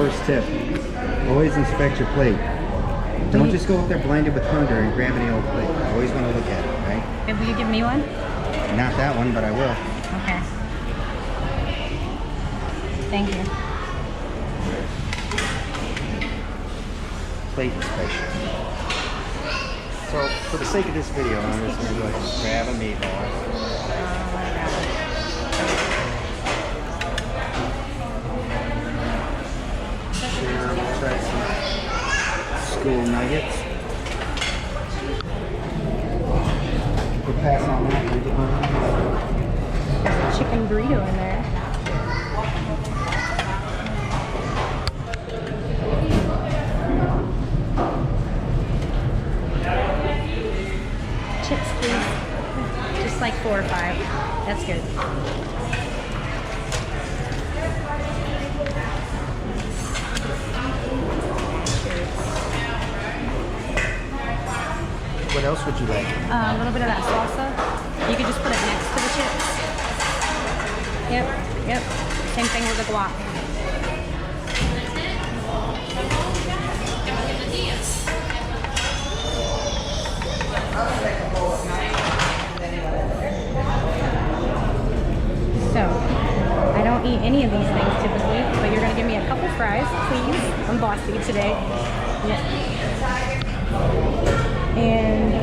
first tip. Always inspect your plate. Don't just go up there blinded with hunger and grab any old plate. You always want to look at it, right? Okay, will you give me one? Not that one, but I will. Okay. Thank you. Plate inspection. So, for the sake of this video, I'm just going to go ahead and grab a meatball. We'll try some school nuggets. We'll pass on that and get mine. There's a chicken burrito in there. Chips, please. Just like 4 or 5. That's good. What else would you like? A little bit of that salsa. You could just put it next to the chips. Yep, yep. Same thing with the guac. So, I don't eat any of these things typically, but you're gonna give me a couple fries, please. I'm bossy today. Yeah. And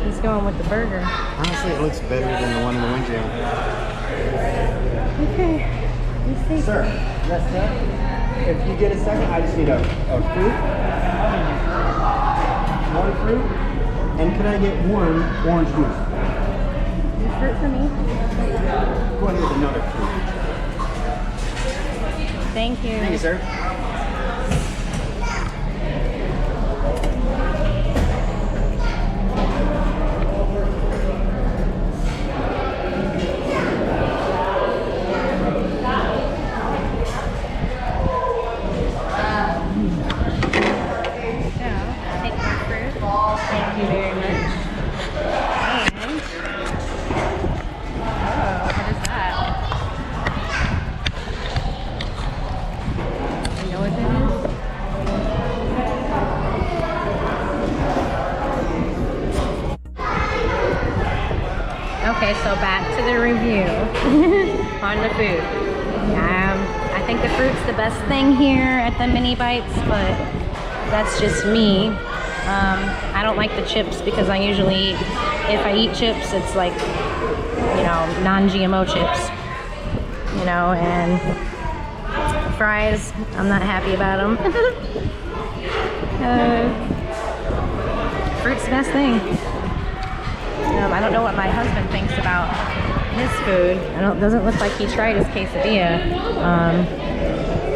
he's going with the burger. Honestly, it looks better than the one in the Windjam. Okay. Let's see. Sir, yes, sir. If you get a second, I just need a fruit. One fruit. And could I get one orange juice? Is it fruit for me? Go ahead with another fruit. Thank you. Thank you, sir. Thank you very much. And, what is that? You know what that is? Okay, so back to the review on the food. I think the fruit's the best thing here at the mini bites, but that's just me. I don't like the chips because I usually, if I eat chips, it's like, you know, non-GMO chips, you know, and fries, I'm not happy about them. Fruit's the best thing. I don't know what my husband thinks about his food. It doesn't look like he tried his quesadilla.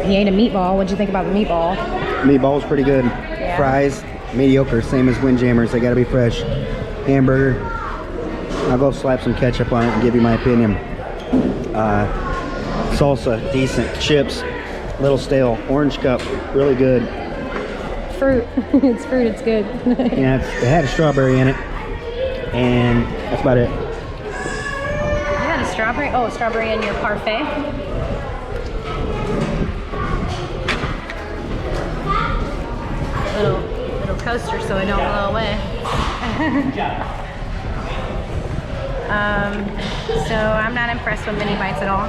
He ate a meatball. What'd you think about the meatball? Meatball was pretty good. Yeah. Fries, mediocre, same as Windjammers. They gotta be fresh. Hamburger, I'll go slap some ketchup on it and give you my opinion. Salsa, decent. Chips, a little stale. Orange cup, really good. Fruit. It's fruit, it's good. Yeah, it had a strawberry in it. And that's about it. You had a strawberry? Oh, strawberry in your parfait? Little coaster so it don't blow away. So I'm not impressed with mini bites at all.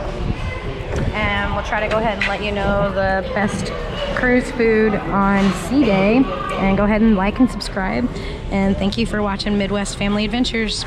And we'll try to go ahead and let you know the best cruise food on Sea Day. And go ahead and like and subscribe. And thank you for watching Midwest Family Adventures.